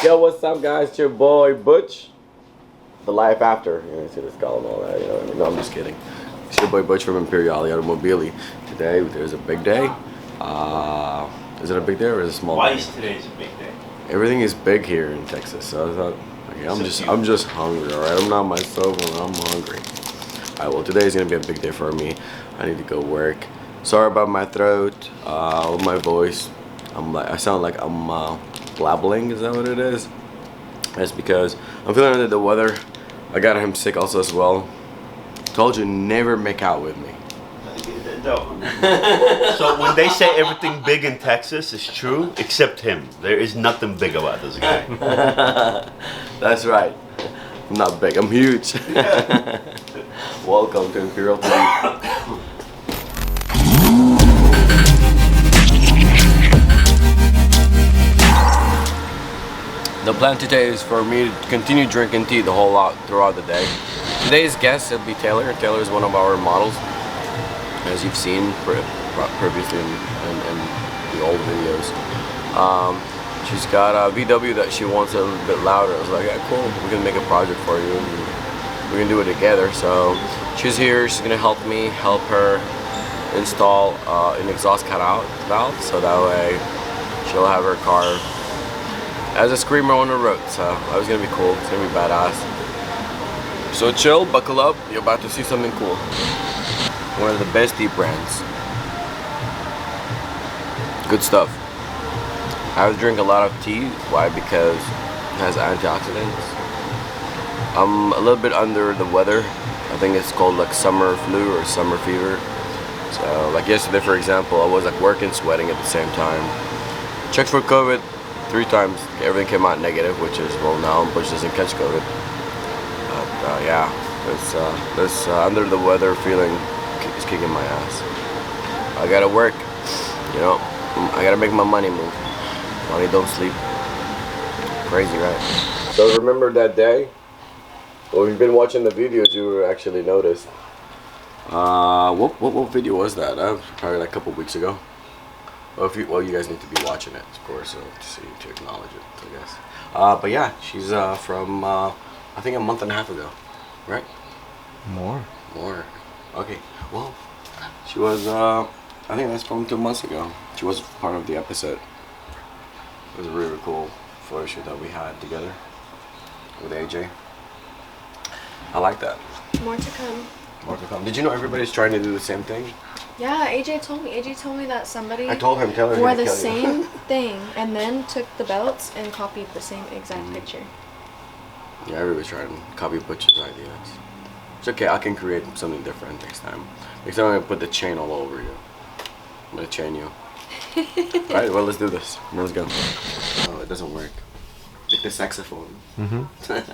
Yo, what's up, guys? It's your boy Butch. The life after. You know, you see the skull and all that. You know what I mean? No, I'm just kidding. It's your boy Butch from Imperial Automobili. Today, there's a big day. Is it a big day or is it a small day? Why is today's a big day? Everything is big here in Texas, so I thought, okay, I'm just hungry, all right? I'm not myself, and I'm hungry. All right, well, today is gonna be a big day for me. I need to go work. Sorry about my throat, my voice. I sound like I'm blabbling. Is that what it is? That's because I'm feeling under the weather. I got him sick also as well. Told you never make out with me. So when they say everything big in Texas is true, except him. There is nothing big about this guy. That's right. I'm not big, I'm huge. Welcome to Imperial TV. The plan today is for me to continue drinking tea the whole lot throughout the day. Today's guest will be Taylor. Taylor is one of our models, as you've seen previously in the old videos. She's got a VW that she wants a little bit louder. I was like, yeah, cool, we can make a project for you. We can do it together. So she's here, she's gonna help me, help her install an exhaust cutout valve, so that way she'll have her car as a screamer on the road. So that was gonna be cool, it's gonna be badass. So chill, buckle up, you're about to see something cool. One of the best tea brands. Good stuff. I drink a lot of tea. Why? Because it has antioxidants. I'm a little bit under the weather. I think it's called like summer flu or summer fever. So like yesterday, for example, I was like working, sweating at the same time. Checked for COVID 3 times. Everything came out negative, which is, well, now Butch doesn't catch COVID. But yeah, this under the weather feeling is kicking my ass. I gotta work, you know. I gotta make my money move. Money don't sleep. Crazy, right? So remember that day? Well, if you've been watching the videos, you actually noticed. What video was that? Probably like a couple weeks ago. Well, you guys need to be watching it, of course, to acknowledge it, I guess. But yeah, she's from I think a month and a half ago, right? More. Okay. Well, she was. I think that's from 2 months ago. She was part of the episode. It was a really cool photo shoot that we had together with AJ. I like that. More to come. More to come. Did you know everybody's trying to do the same thing? Yeah, AJ told me. AJ told me that somebody I told him, Taylor, wore the same thing and then took the belts and copied the same exact picture. Yeah, everybody's trying to copy Butch's ideas. It's okay, I can create something different next time. Next time I'm gonna put the chain all over you. I'm gonna chain you. Alright, well, let's do this. Let's go. Oh, it doesn't work. Like the saxophone. Did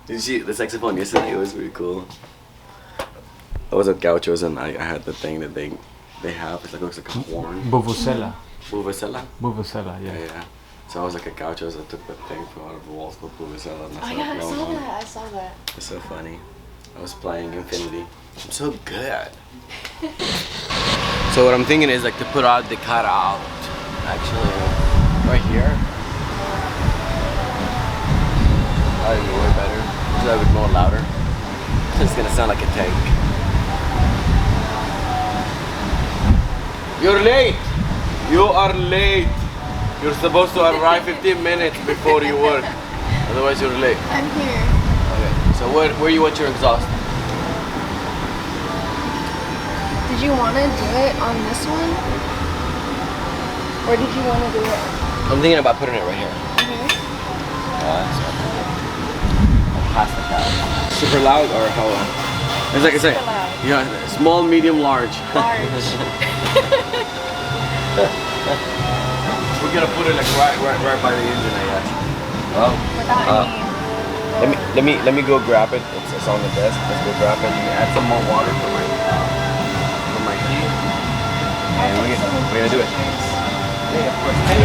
you see the saxophone yesterday? It was really cool. I was at Gauchos and I had the thing that they have. It's like, looks like a horn. Vuvuzela. Vuvuzela? Vuvuzela, yeah. Yeah. So I was like at Gauchos. I took the thing from out of the walls with Vuvuzela. And Oh yeah, I saw that. It's so funny. I was playing Infinity. I'm so good. So what I'm thinking is like to put out the cutout, actually, right here. That would be way better. So that would be more louder. It's gonna sound like a tank. You're late. You are late. You're supposed to arrive 15 minutes before you work. Otherwise you're late. I'm here. Okay. So where you want your exhaust? Did you want to do it on this one? Or did you want to do it? I'm thinking about putting it right here. Past the cat. Super loud or how loud? It's like I say. Yeah, small, medium, large. Large. We're gonna put it like right by the engine, I guess. Well, Without any... let me go grab it. It's on the desk. Let's go grab it. Add some more water for my tea. And we're gonna do it. Yeah, of course. Hey,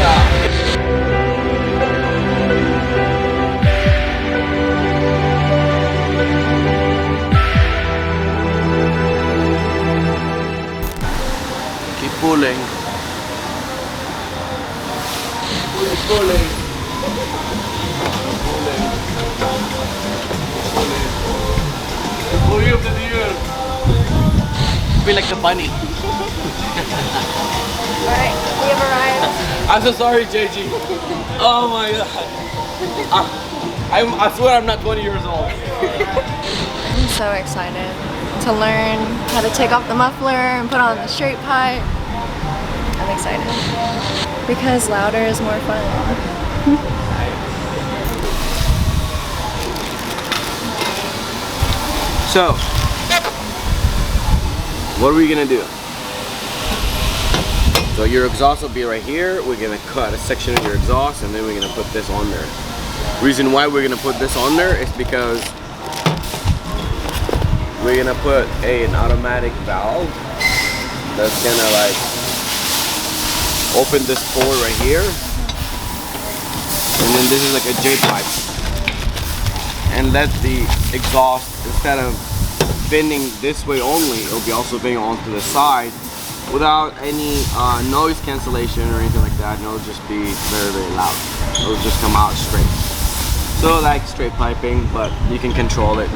keep pulling. Pulling. be like the bunny. Alright, we have arrived. I'm so sorry, JG. Oh my god. I swear I'm not 20 years old. I'm so excited to learn how to take off the muffler and put on the straight pipe. I'm excited because louder is more fun. So, what are we gonna do? So your exhaust will be right here. We're gonna cut a section of your exhaust and then we're gonna put this on there. Reason why we're gonna put this on there is because we're gonna put an automatic valve that's gonna like open this pore right here. And then this is like a J pipe. And let the exhaust, instead of bending this way only, it'll be also bending onto the side without any noise cancellation or anything like that. And it'll just be very, very loud. It'll just come out straight. So like straight piping, but you can control it,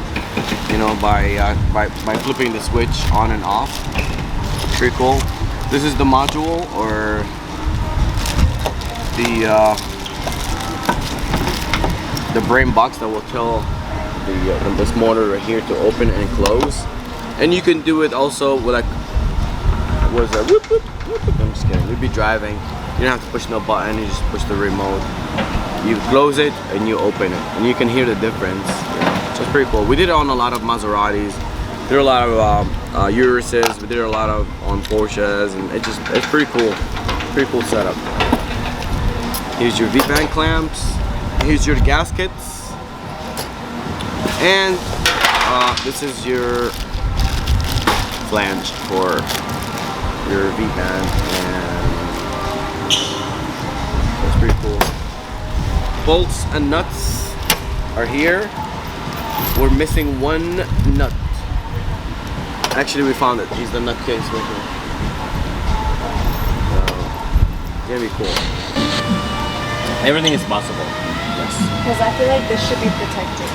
you know, by flipping the switch on and off. Pretty cool. This is the module or the brain box that will tell this motor right here to open and close. And you can do it also with like, what is that? Whoop, whoop, whoop, whoop. I'm just kidding. You'd be driving, you don't have to push no button, you just push the remote. You close it and you open it, and you can hear the difference. Yeah. So it's pretty cool. We did it on a lot of Maseratis, did a lot of Uruses, we did a lot of on Porsches, and it's pretty cool. Pretty cool setup. Here's your V-band clamps. Here's your gaskets, and this is your flange for your V-band, and that's pretty cool. Bolts and nuts are here. We're missing one nut. Actually, we found it. He's the nut case right here. It's gonna be cool. Everything is possible. Yes. Because I feel like this should be protected.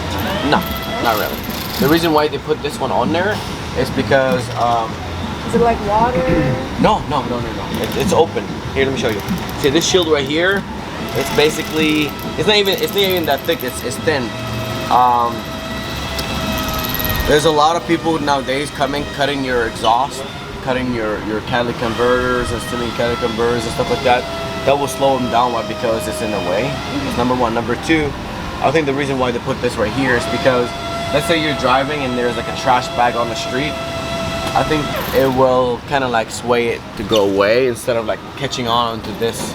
No, not really. The reason why they put this one on there is because is it like water? No. It's open. Here, let me show you. See this shield right here? It's basically it's not even that thick. It's thin. There's a lot of people nowadays cutting your exhaust, cutting your catalytic converters and stealing catalytic converters and stuff like that. That will slow them down. Why? Because it's in the way. That's number one. Number two, I think the reason why they put this right here is because let's say you're driving and there's like a trash bag on the street. I think it will kind of like sway it to go away instead of like catching on to this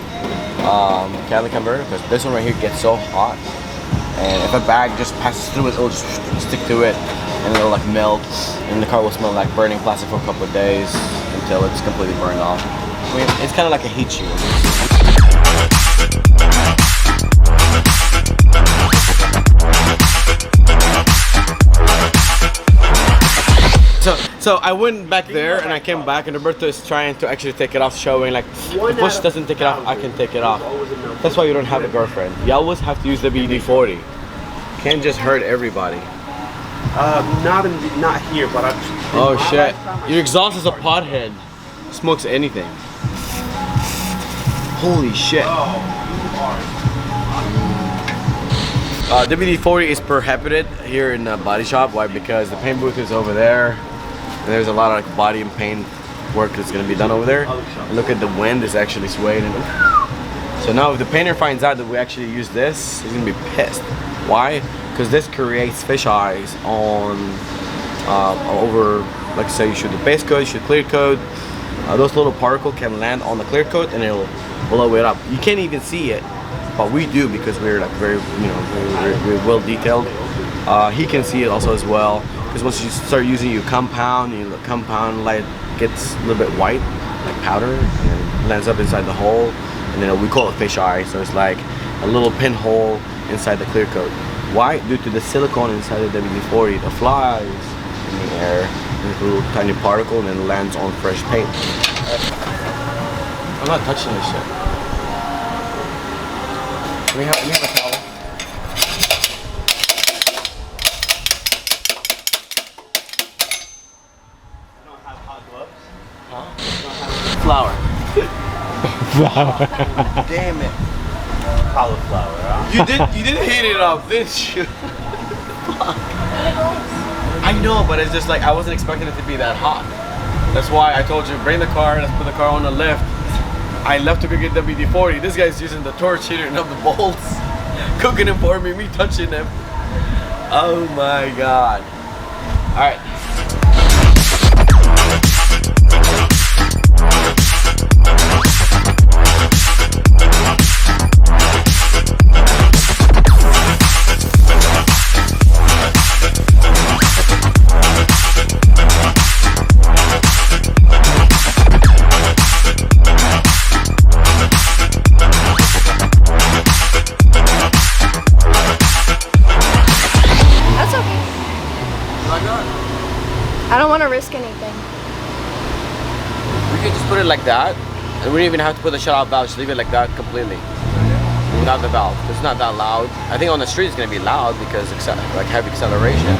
catalytic converter, because this one right here gets so hot, and if a bag just passes through it, it'll just stick to it and it'll like melt, and the car will smell like burning plastic for a couple of days until it's completely burned off. I mean, it's kind of like a heat shield. So I went back there and I came back, and Roberto is trying to actually take it off, showing like if push doesn't take it off, I can take it off. That's why you don't have a girlfriend. You always have to use the WD-40. Can't just hurt everybody. Not here, but I'm. Oh shit! Your exhaust is a pothead. Smokes anything. Holy shit! WD-40 is prohibited here in the body shop. Why? Because the paint booth is over there. And there's a lot of like body and paint work that's gonna be done over there. And look at the wind is actually swaying. So now if the painter finds out that we actually use this, he's gonna be pissed. Why? Because this creates fish eyes on over, like say you shoot the base coat, you shoot clear coat. Those little particles can land on the clear coat and it'll blow it up. You can't even see it, but we do because we're like very, you know, very well detailed. He can see it also as well. Because once you start using your compound, the compound light gets a little bit white, like powder, and lands up inside the hole, and then we call it fish eye. So it's like a little pinhole inside the clear coat. Why? Due to the silicone inside the WD-40, it flies in the air, and it's a little tiny particle, and then it lands on fresh paint. I'm not touching this shit. We have a towel. flour. Damn it. Cauliflower, huh? You did heat it up, didn't you? I know, but it's just like I wasn't expecting it to be that hot. That's why I told you bring the car. Let's put the car on the lift. I left to go get WD-40. This guy's using the torch heating up the bolts, cooking them for me touching them. Oh my god. All right. I don't want to risk anything. We could just put it like that, and we don't even have to put the shut-off valve. Just leave it like that completely, without the valve. It's not that loud. I think on the street it's gonna be loud because like heavy acceleration.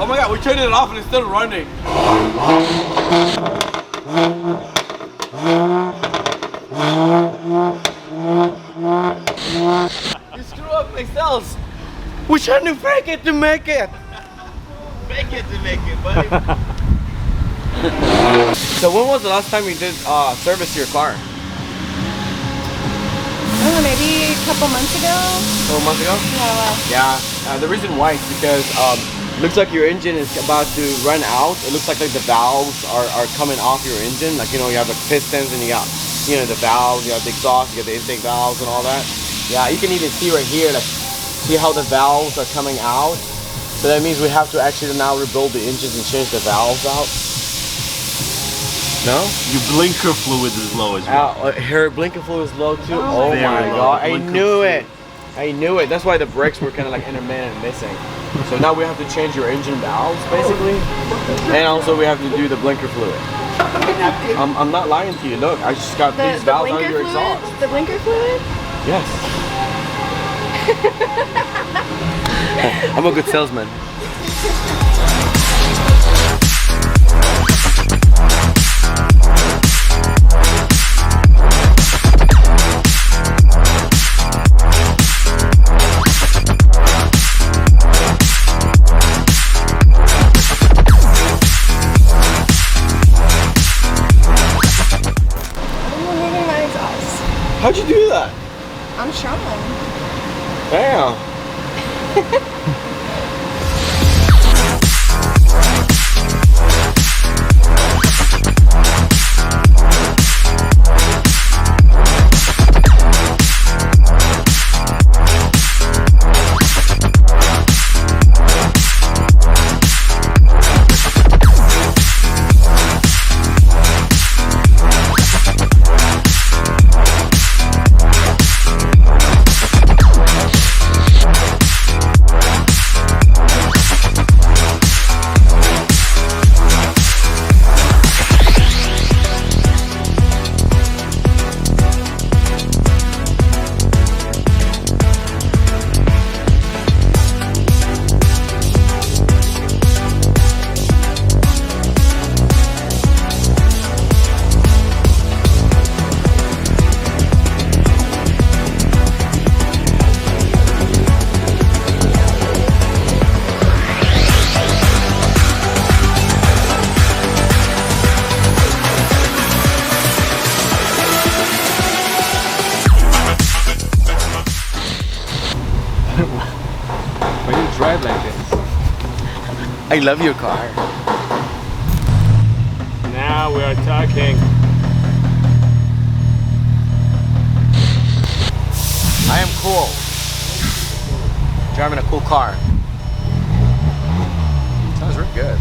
Oh my god, we turned it off and it's still running. You screw up my cells. We're trying to fake it to make it. Fake it to make it, buddy. So when was the last time you did service your car? Oh, maybe a couple months ago. A couple months ago? Yeah. Yeah. The reason why is because looks like your engine is about to run out. It looks like the valves are coming off your engine. Like, you know, you have the pistons and you got, you know, the valves, you have the exhaust, you got the intake valves and all that. Yeah, you can even see right here, like, see how the valves are coming out. So that means we have to actually now rebuild the engines and change the valves out. No? Your blinker fluid is low as well. Her blinker fluid is low too. Oh Oh my low. god, I Blinker knew fluid. it. I knew it. That's why the brakes were kind of like intermittent and missing. So now we have to change your engine valves basically. And also we have to do the blinker fluid. I'm not lying to you. Look, I just got these valves out of your exhaust. The blinker fluid? Yes. I'm a good salesman. How'd you do that? I'm strong. Damn. Why do you drive like this? I love your car. Now we are talking. I am cool. Driving a cool car. Sounds real good.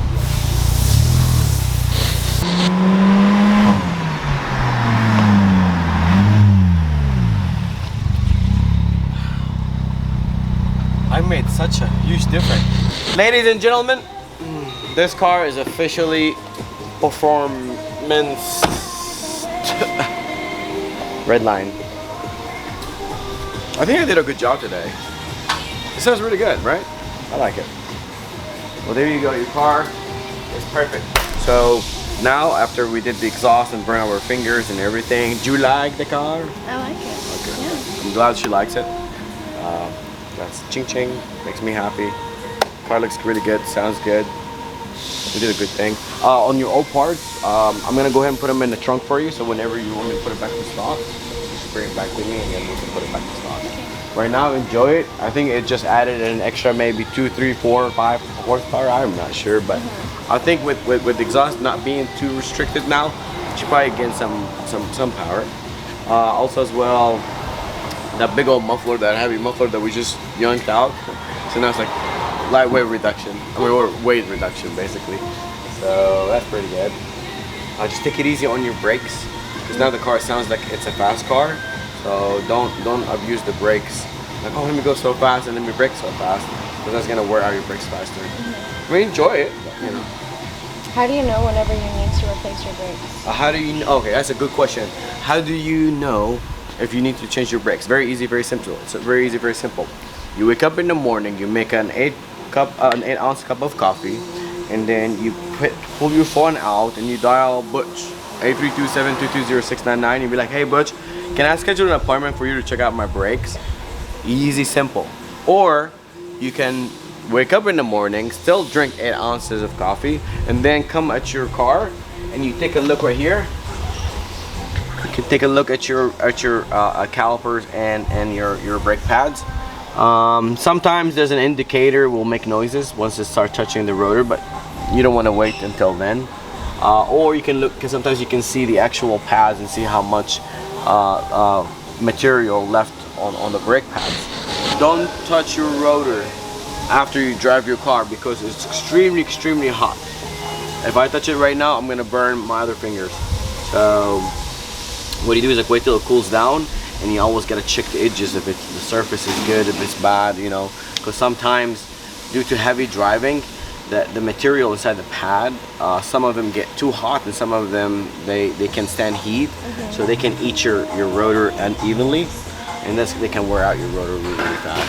I made such a huge difference. Ladies and gentlemen, this car is officially performance red line. I think I did a good job today. It sounds really good, right? I like it. Well, there you go. Your car is perfect. So now, after we did the exhaust and burn our fingers and everything, do you like the car? I like it. Okay. Yeah. I'm glad she likes it. That's ching ching. Makes me happy. Car looks really good. Sounds good. We did a good thing. On your old parts, I'm gonna go ahead and put them in the trunk for you. So whenever you want me to put it back in stock, just bring it back with me, and then we can put it back in stock. Right now, enjoy it. I think it just added an extra maybe 2, 3, 4, 5 horsepower. I'm not sure, but I think with the exhaust not being too restricted now, you should probably gain some power. Also as well, that big old muffler, that heavy muffler that we just yanked out. So now it's like lightweight reduction. I mean, or weight reduction basically. So that's pretty good. Just take it easy on your brakes, because now the car sounds like it's a fast car. So don't abuse the brakes. Like, oh, let me go so fast and let me brake so fast, because that's gonna wear out your brakes faster. I mean, enjoy it, but, you know. How do you know whenever you need to replace your brakes? How do you know? Okay, that's a good question. How do you know if you need to change your brakes? Very easy, very simple. It's very easy, very simple. You wake up in the morning, you make an 8-ounce cup of coffee, and then you pull your phone out and you dial Butch, 832-722-0699, and be like, hey Butch, can I schedule an appointment for you to check out my brakes? Easy, simple. Or you can wake up in the morning, still drink 8 ounces of coffee, and then come at your car and you take a look right here. You can take a look at your calipers and your brake pads. Sometimes there's an indicator will make noises once it starts touching the rotor, but you don't want to wait until then. Or you can look, because sometimes you can see the actual pads and see how much material left on the brake pads. Don't touch your rotor after you drive your car, because it's extremely hot. If I touch it right now, I'm gonna burn my other fingers. So what you do is like wait till it cools down, and you always gotta check the edges if the surface is good, if it's bad, you know, because sometimes due to heavy driving, the material inside the pad, some of them get too hot, and some of them they can stand heat, so they can eat your rotor unevenly, and they can wear out your rotor really fast.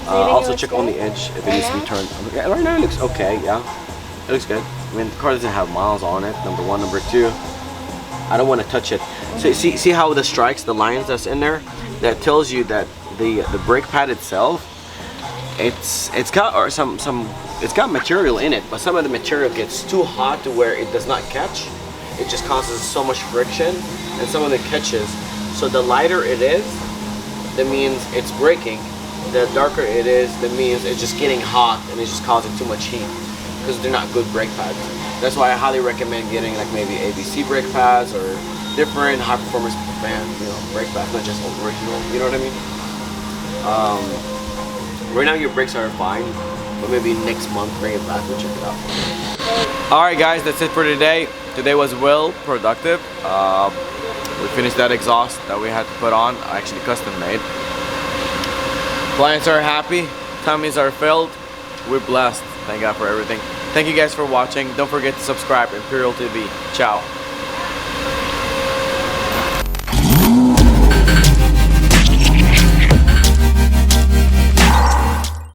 So also check on the edge if it needs to be turned. Yeah, right now it looks okay. Yeah, it looks good. I mean, the car doesn't have miles on it. Number one. Number two, I don't want to touch it. So see how the strikes, the lines that's in there, that tells you that the brake pad itself, it's got material in it, but some of the material gets too hot to where it does not catch. It just causes so much friction, and some of it catches. So the lighter it is, that means it's braking. The darker it is, that means it's just getting hot and it's just causing too much heat, because they're not good brake pads. That's why I highly recommend getting like maybe ABC brake pads or different high performance band, brake pads, not just original. You know what I mean? Right now your brakes are fine, but maybe next month bring it back and check it out. Alright guys, that's it for today. Today was well productive. We finished that exhaust that we had to put on, actually custom made. Clients are happy, tummies are filled. We're blessed. Thank God for everything. Thank you guys for watching. Don't forget to subscribe. Imperial TV. Ciao.